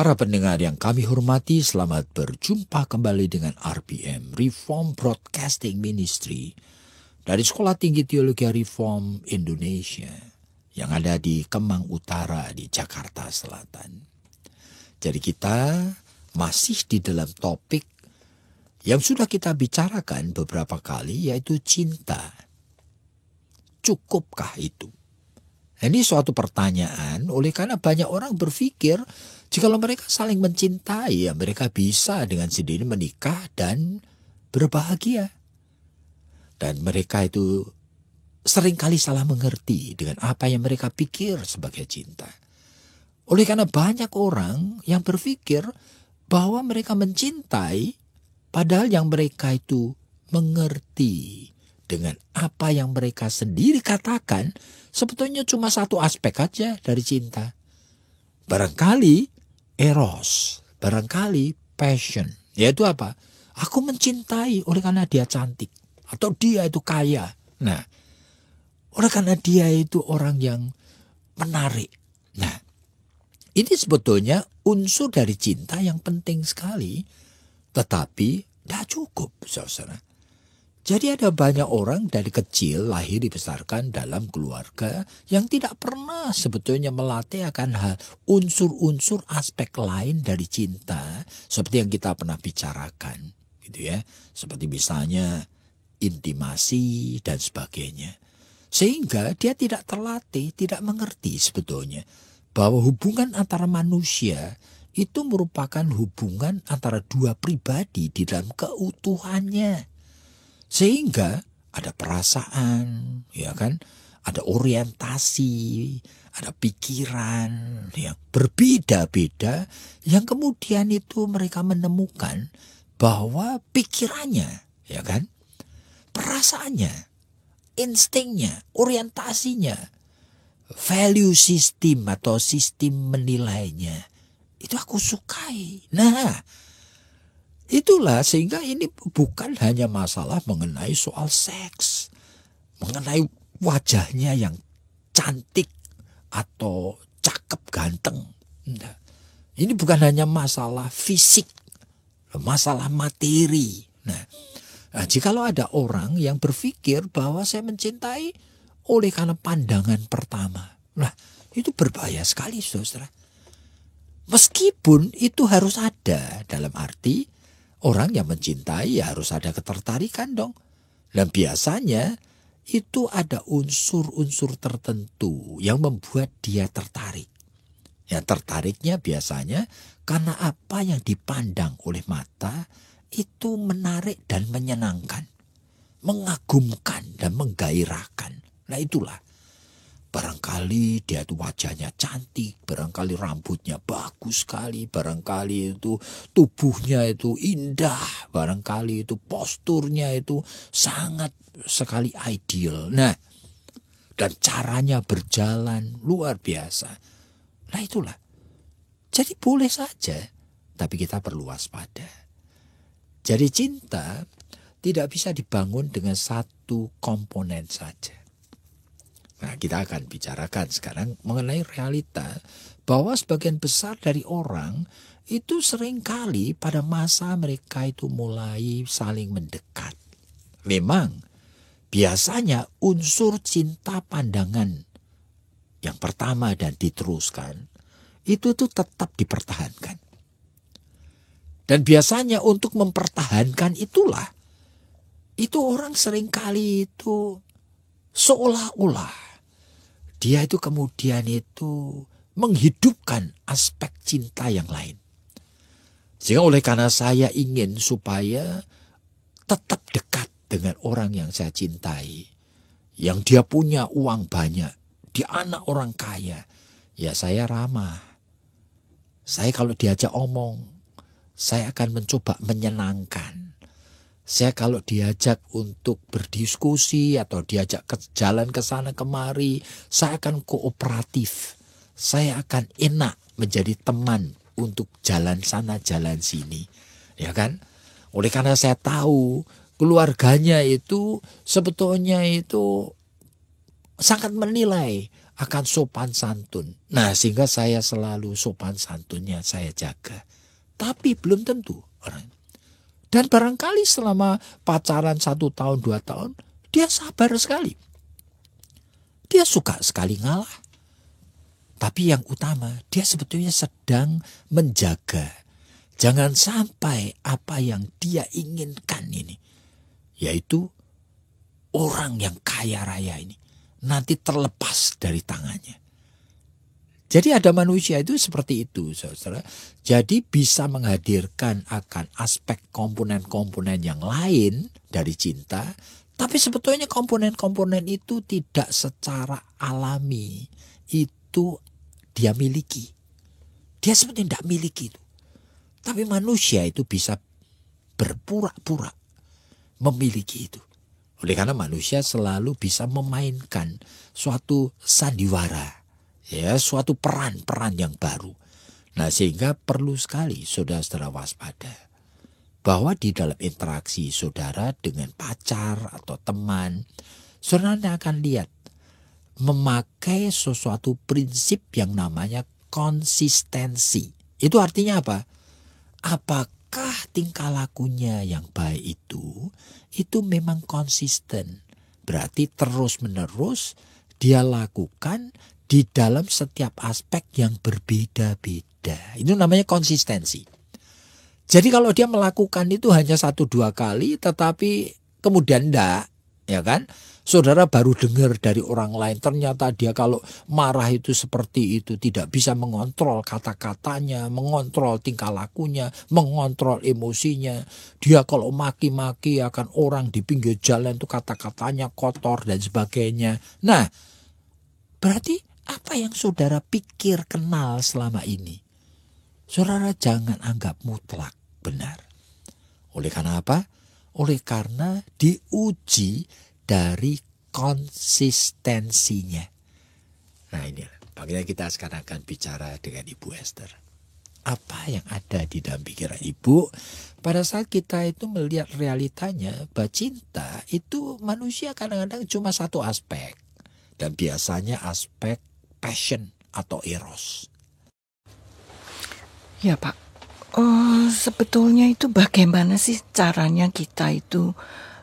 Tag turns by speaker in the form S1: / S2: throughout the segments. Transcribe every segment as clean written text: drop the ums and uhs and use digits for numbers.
S1: Para pendengar yang kami hormati, selamat berjumpa kembali dengan RBM, Reform Broadcasting Ministry, dari Sekolah Tinggi Teologi Reform Indonesia, yang ada di Kemang Utara di Jakarta Selatan. Jadi kita masih di dalam topik yang sudah kita bicarakan beberapa kali, yaitu cinta. Cukupkah itu? Ini suatu pertanyaan oleh karena banyak orang berpikir jikalau mereka saling mencintai, ya mereka bisa dengan sendiri menikah dan berbahagia. Dan mereka itu seringkali salah mengerti dengan apa yang mereka pikir sebagai cinta. Oleh karena banyak orang yang berpikir bahwa mereka mencintai, padahal yang mereka itu mengerti dengan apa yang mereka sendiri katakan, sebetulnya cuma satu aspek aja dari cinta. Barangkali eros, barangkali passion. Yaitu apa? Aku mencintai oleh karena dia cantik. Atau dia itu kaya. Nah, oleh karena dia itu orang yang menarik. Nah, ini sebetulnya unsur dari cinta yang penting sekali. Tetapi tidak cukup, saudara. Jadi ada banyak orang dari kecil lahir dibesarkan dalam keluarga yang tidak pernah sebetulnya melatih akan hal unsur-unsur aspek lain dari cinta seperti yang kita pernah bicarakan, gitu ya. Seperti misalnya intimasi dan sebagainya. Sehingga dia tidak terlatih, tidak mengerti sebetulnya bahwa hubungan antara manusia itu merupakan hubungan antara dua pribadi di dalam keutuhannya. Sehingga ada perasaan, ya kan? Ada orientasi, ada pikiran yang berbeda-beda yang kemudian itu mereka menemukan bahwa pikirannya, ya kan? Perasaannya, instingnya, orientasinya, value system atau sistem menilainya itu aku sukai. Nah, itulah sehingga ini bukan hanya masalah mengenai soal seks, mengenai wajahnya yang cantik atau cakep ganteng. Nah, ini bukan hanya masalah fisik, masalah materi. Nah, jikalau ada orang yang berpikir bahwa saya mencintai oleh karena pandangan pertama, nah itu berbahaya sekali, saudara. Meskipun itu harus ada dalam arti orang yang mencintai ya harus ada ketertarikan dong. Dan biasanya itu ada unsur-unsur tertentu yang membuat dia tertarik. Yang tertariknya biasanya karena apa yang dipandang oleh mata itu menarik dan menyenangkan. Mengagumkan dan menggairahkan. Nah itulah. Barangkali dia itu wajahnya cantik, barangkali rambutnya bagus sekali, barangkali itu tubuhnya itu indah, barangkali itu posturnya itu sangat sekali ideal. Nah, dan caranya berjalan luar biasa. Nah itulah. Jadi boleh saja, tapi kita perlu waspada. Jadi cinta tidak bisa dibangun dengan satu komponen saja. Nah, kita akan bicarakan sekarang mengenai realita bahwa sebagian besar dari orang itu seringkali pada masa mereka itu mulai saling mendekat. Memang biasanya unsur cinta pandangan yang pertama dan diteruskan itu tuh tetap dipertahankan. Dan biasanya untuk mempertahankan itulah itu orang seringkali itu seolah-olah dia itu kemudian itu menghidupkan aspek cinta yang lain. Sehingga oleh karena saya ingin supaya tetap dekat dengan orang yang saya cintai. Yang dia punya uang banyak. Dia anak orang kaya. Ya saya ramah. Saya kalau diajak omong, saya akan mencoba menyenangkan. Saya kalau diajak untuk berdiskusi atau diajak ke jalan ke sana kemari, saya akan kooperatif. Saya akan enak menjadi teman untuk jalan sana jalan sini. Ya kan? Oleh karena saya tahu keluarganya itu sebetulnya itu sangat menilai akan sopan santun. Nah, sehingga saya selalu sopan santunnya saya jaga. Tapi belum tentu orang. Dan barangkali selama pacaran 1 tahun, 2 tahun, dia sabar sekali. Dia suka sekali ngalah. Tapi yang utama, dia sebetulnya sedang menjaga. Jangan sampai apa yang dia inginkan ini, yaitu orang yang kaya raya ini, nanti terlepas dari tangannya. Jadi ada manusia itu seperti itu, saudara. Jadi bisa menghadirkan akan aspek komponen-komponen yang lain dari cinta. Tapi sebetulnya komponen-komponen itu tidak secara alami. Itu dia miliki. Dia sebetulnya tidak miliki itu. Tapi manusia itu bisa berpura-pura memiliki itu. Oleh karena manusia selalu bisa memainkan suatu sandiwara. Ya, suatu peran-peran yang baru. Nah, sehingga perlu sekali saudara-saudara waspada bahwa di dalam interaksi saudara dengan pacar atau teman, saudara akan lihat memakai sesuatu prinsip yang namanya konsistensi. Itu artinya apa? Apakah tingkah lakunya yang baik itu memang konsisten. Berarti terus-menerus dia lakukan di dalam setiap aspek yang berbeda-beda. Itu namanya konsistensi. Jadi kalau dia melakukan itu hanya 1-2 kali tetapi kemudian enggak, ya kan? Saudara baru dengar dari orang lain ternyata dia kalau marah itu seperti itu, tidak bisa mengontrol kata-katanya, mengontrol tingkah lakunya, mengontrol emosinya. Dia kalau maki-maki akan orang di pinggir jalan itu kata-katanya kotor dan sebagainya. Nah, berarti apa yang saudara pikir kenal selama ini, saudara jangan anggap mutlak benar. Oleh karena apa? Oleh karena diuji dari konsistensinya. Nah ini, makanya kita sekarang akan bicara dengan Ibu Esther. Apa yang ada di dalam pikiran Ibu pada saat kita itu melihat realitanya bahwa cinta itu manusia kadang-kadang cuma satu aspek. Dan biasanya aspek passion atau eros.
S2: Ya Pak, sebetulnya itu bagaimana sih caranya kita itu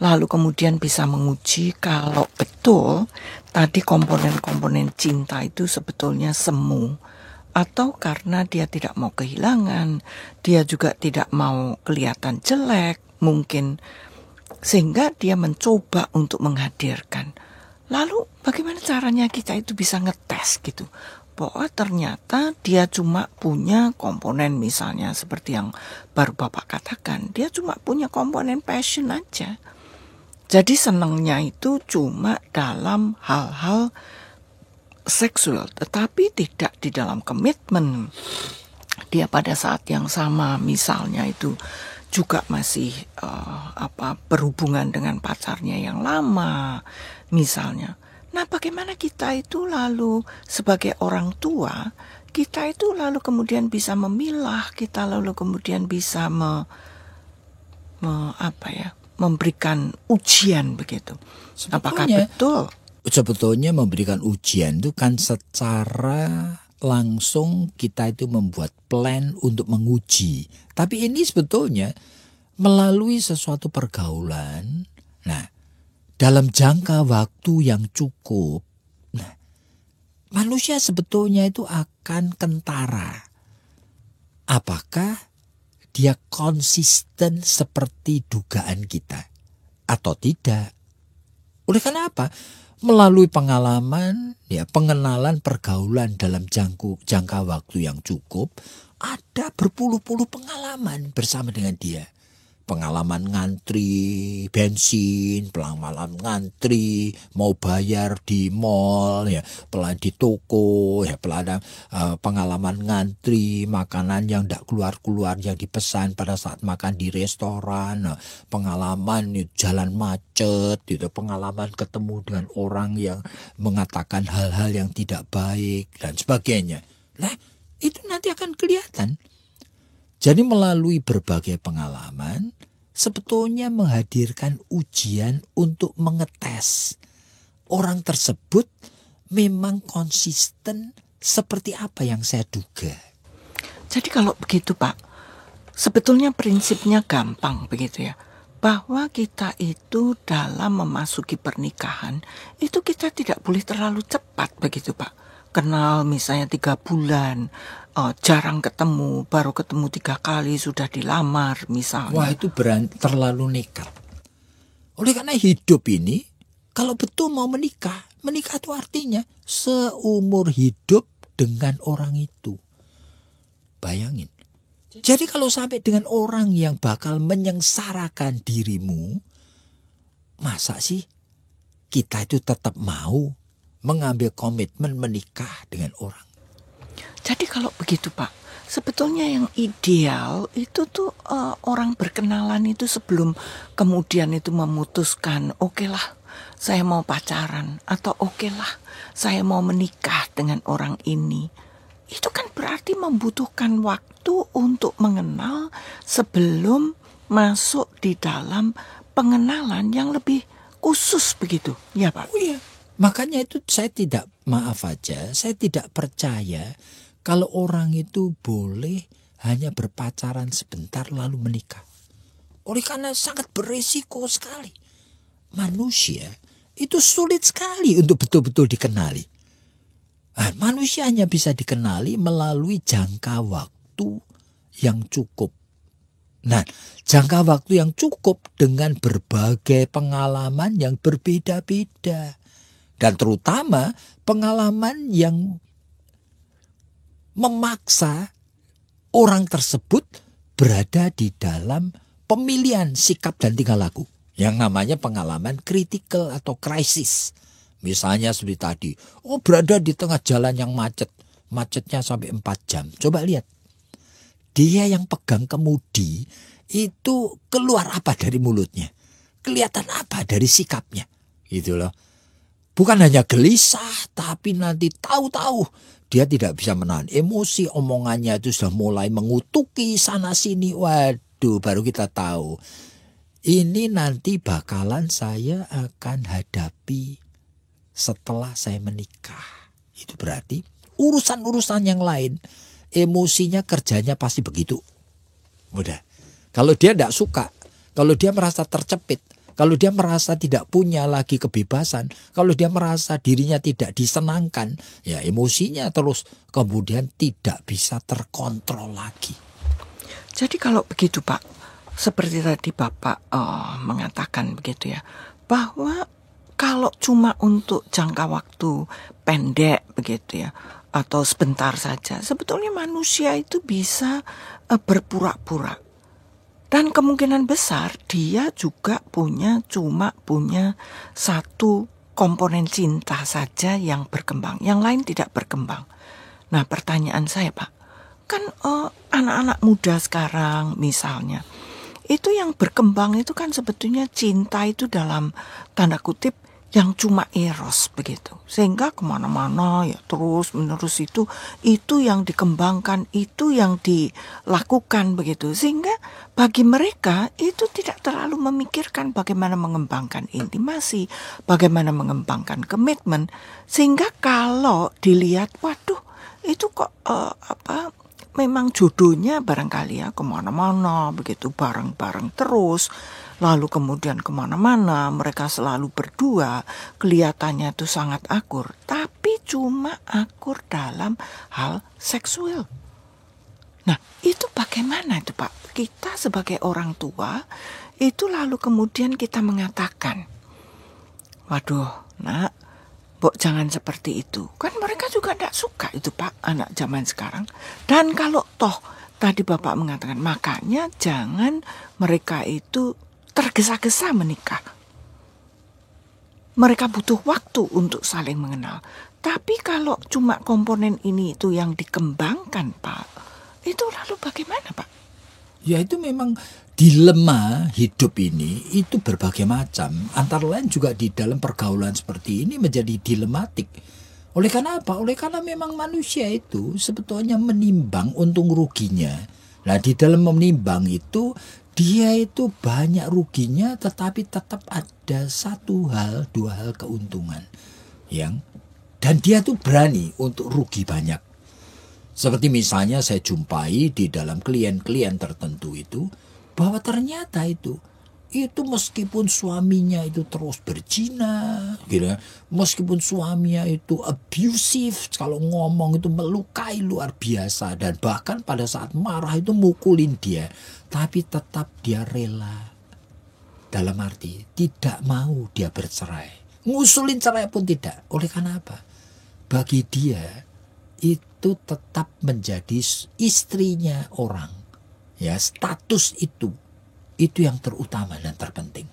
S2: lalu kemudian bisa menguji kalau betul tadi komponen-komponen cinta itu sebetulnya semu. Atau karena dia tidak mau kehilangan, dia juga tidak mau kelihatan jelek mungkin. Sehingga dia mencoba untuk menghadirkan. Lalu bagaimana caranya kita itu bisa ngetes gitu. Bahwa ternyata dia cuma punya komponen misalnya seperti yang baru Bapak katakan. Dia cuma punya komponen passion aja. Jadi senangnya itu cuma dalam hal-hal seksual. Tetapi tidak di dalam komitmen. Dia pada saat yang sama misalnya itu juga masih berhubungan dengan pacarnya yang lama misalnya. Nah bagaimana kita itu lalu sebagai orang tua, kita itu lalu kemudian bisa memilah, kita lalu kemudian bisa memberikan ujian begitu. Apakah betul?
S1: Sebetulnya memberikan ujian itu kan secara langsung kita itu membuat plan untuk menguji. Tapi ini sebetulnya melalui sesuatu pergaulan. Nah, dalam jangka waktu yang cukup. Nah, manusia sebetulnya itu akan kentara. Apakah dia konsisten seperti dugaan kita atau tidak? Oleh karena apa? Melalui pengalaman, ya pengenalan pergaulan dalam jangka waktu yang cukup, ada berpuluh-puluh pengalaman bersama dengan dia. Pengalaman ngantri bensin, pengalaman ngantri mau bayar di mall, ya, di toko, ya, pengalaman ngantri makanan yang tidak keluar-keluar yang dipesan pada saat makan di restoran, pengalaman jalan macet, gitu, pengalaman ketemu dengan orang yang mengatakan hal-hal yang tidak baik dan sebagainya. Nah, itu nanti akan kelihatan. Jadi melalui berbagai pengalaman, sebetulnya menghadirkan ujian untuk mengetes orang tersebut memang konsisten seperti apa yang saya duga.
S2: Jadi kalau begitu Pak, sebetulnya prinsipnya gampang begitu ya. Bahwa kita itu dalam memasuki pernikahan, itu kita tidak boleh terlalu cepat begitu Pak. Kenal misalnya 3 bulan, jarang ketemu, baru ketemu 3 kali sudah dilamar misalnya.
S1: Wah, itu terlalu nekat. Oleh karena hidup ini, kalau betul mau menikah itu artinya seumur hidup dengan orang itu. Bayangin. Jadi kalau sampai dengan orang yang bakal menyengsarakan dirimu, masa sih kita itu tetap mau mengambil komitmen menikah dengan orang?
S2: Jadi kalau begitu Pak, sebetulnya yang ideal itu tuh orang berkenalan itu sebelum kemudian itu memutuskan, oke lah saya mau pacaran, atau oke lah saya mau menikah dengan orang ini. Itu kan berarti membutuhkan waktu untuk mengenal sebelum masuk di dalam pengenalan yang lebih khusus begitu, ya Pak?
S1: Oh iya. Makanya itu saya tidak percaya kalau orang itu boleh hanya berpacaran sebentar lalu menikah. Oleh karena sangat berisiko sekali. Manusia itu sulit sekali untuk betul-betul dikenali. Nah, manusia hanya bisa dikenali melalui jangka waktu yang cukup. Nah, jangka waktu yang cukup dengan berbagai pengalaman yang berbeda-beda. Dan terutama pengalaman yang memaksa orang tersebut berada di dalam pemilihan sikap dan tingkah laku. Yang namanya pengalaman kritikal atau krisis. Misalnya seperti tadi, berada di tengah jalan yang macet. Macetnya sampai 4 jam. Coba lihat. Dia yang pegang kemudi, itu keluar apa dari mulutnya? Kelihatan apa dari sikapnya? Gitu loh. Bukan hanya gelisah, tapi nanti tahu-tahu dia tidak bisa menahan emosi, omongannya itu sudah mulai mengutuki sana sini. Waduh, baru kita tahu. Ini nanti bakalan saya akan hadapi setelah saya menikah. Itu berarti urusan-urusan yang lain, emosinya kerjanya pasti begitu. Udah. Kalau dia tidak suka, kalau dia merasa tercepit, kalau dia merasa tidak punya lagi kebebasan, kalau dia merasa dirinya tidak disenangkan, ya emosinya terus kemudian tidak bisa terkontrol lagi.
S2: Jadi kalau begitu Pak, seperti tadi Bapak mengatakan begitu ya, bahwa kalau cuma untuk jangka waktu pendek begitu ya, atau sebentar saja, sebetulnya manusia itu bisa berpura-pura. Dan kemungkinan besar dia juga cuma punya satu komponen cinta saja yang berkembang. Yang lain tidak berkembang. Nah pertanyaan saya Pak, kan anak-anak muda sekarang misalnya, itu yang berkembang itu kan sebetulnya cinta itu dalam tanda kutip yang cuma eros begitu. Sehingga kemana-mana ya terus menerus itu yang dikembangkan, itu yang dilakukan begitu. Sehingga bagi mereka itu tidak terlalu memikirkan bagaimana mengembangkan intimasi, bagaimana mengembangkan komitmen. Sehingga kalau dilihat, waduh itu kok memang jodohnya barangkali ya kemana-mana begitu, bareng-bareng terus. Lalu kemudian kemana-mana mereka selalu berdua, kelihatannya itu sangat akur. Tapi cuma akur dalam hal seksual. Nah itu bagaimana itu Pak? Kita sebagai orang tua itu lalu kemudian kita mengatakan, waduh nak, Bok jangan seperti itu. Kan mereka juga tidak suka itu Pak, anak zaman sekarang. Dan kalau toh tadi Bapak mengatakan, makanya jangan mereka itu tergesa-gesa menikah. Mereka butuh waktu untuk saling mengenal. Tapi kalau cuma komponen ini itu yang dikembangkan, Pak, itu lalu bagaimana, Pak?
S1: Ya itu memang dilema hidup ini itu berbagai macam. Antara lain juga di dalam pergaulan seperti ini menjadi dilematik. Oleh karena apa? Oleh karena memang manusia itu sebetulnya menimbang untung ruginya. Nah di dalam menimbang itu dia itu banyak ruginya, tetapi tetap ada dua hal keuntungan dan dia tuh berani untuk rugi banyak. Seperti misalnya saya jumpai di dalam klien-klien tertentu itu, bahwa ternyata itu meskipun suaminya itu terus berzina, gitu, meskipun suaminya itu abusive, kalau ngomong itu melukai luar biasa, dan bahkan pada saat marah itu mukulin dia, tapi tetap dia rela. Dalam arti tidak mau dia bercerai, ngusulin cerai pun tidak. Oleh karena apa? Bagi dia itu tetap menjadi istrinya orang. Ya, status itu yang terutama dan terpenting.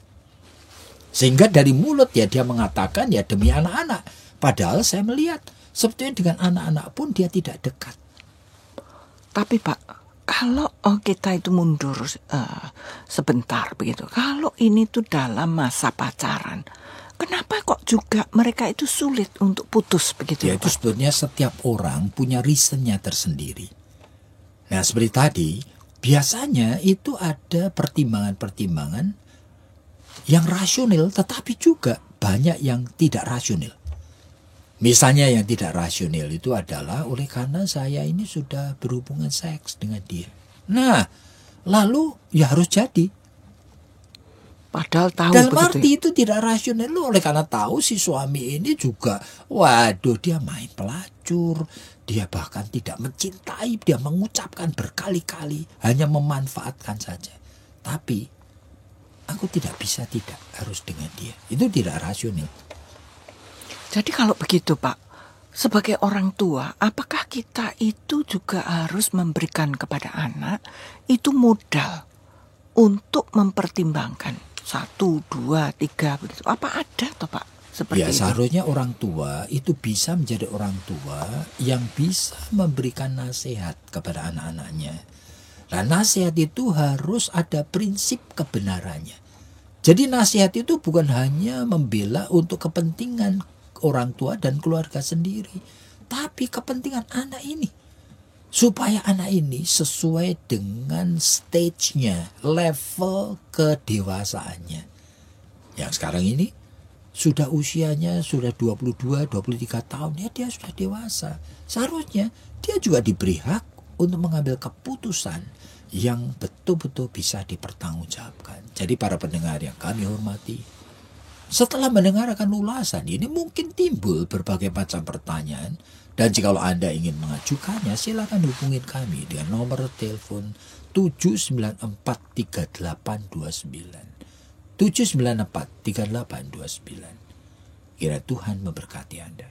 S1: Sehingga dari mulut ya dia mengatakan ya demi anak-anak. Padahal saya melihat sebetulnya dengan anak-anak pun dia tidak dekat.
S2: Tapi Pak, kalau kita itu mundur sebentar begitu. Kalau ini tuh dalam masa pacaran, kenapa kok juga mereka itu sulit untuk putus begitu?
S1: Ya itu sebetulnya setiap orang punya reasonnya tersendiri. Nah seperti tadi, biasanya itu ada pertimbangan-pertimbangan yang rasional, tetapi juga banyak yang tidak rasional. Misalnya yang tidak rasional itu adalah oleh karena saya ini sudah berhubungan seks dengan dia. Nah, lalu ya harus jadi.
S2: Padahal tahu
S1: dalam
S2: begitu.
S1: Arti itu tidak rasional oleh karena tahu si suami ini juga, waduh dia main pelacur, dia bahkan tidak mencintai, dia mengucapkan berkali-kali, hanya memanfaatkan saja. Tapi aku tidak bisa tidak harus dengan dia. Itu tidak rasional.
S2: Jadi kalau begitu Pak, sebagai orang tua, apakah kita itu juga harus memberikan kepada anak itu modal untuk mempertimbangkan 1, 2, 3 begitu? Apa ada toh Pak seperti itu?
S1: Seharusnya orang tua itu bisa menjadi orang tua yang bisa memberikan nasihat kepada anak-anaknya. Nah nasihat itu harus ada prinsip kebenarannya. Jadi nasihat itu bukan hanya membela untuk kepentingan orang tua dan keluarga sendiri, tapi kepentingan anak ini. Supaya anak ini sesuai dengan stage-nya, level kedewasaannya. Yang sekarang ini sudah usianya sudah 22, 23 tahun, ya dia sudah dewasa. Seharusnya dia juga diberi hak untuk mengambil keputusan yang betul-betul bisa dipertanggungjawabkan. Jadi para pendengar yang kami hormati, setelah mendengarkan ulasan ini mungkin timbul berbagai macam pertanyaan. Dan jika Anda ingin mengajukannya, silakan hubungi kami dengan nomor telepon 7943829. 7943829. Kira Tuhan memberkati Anda.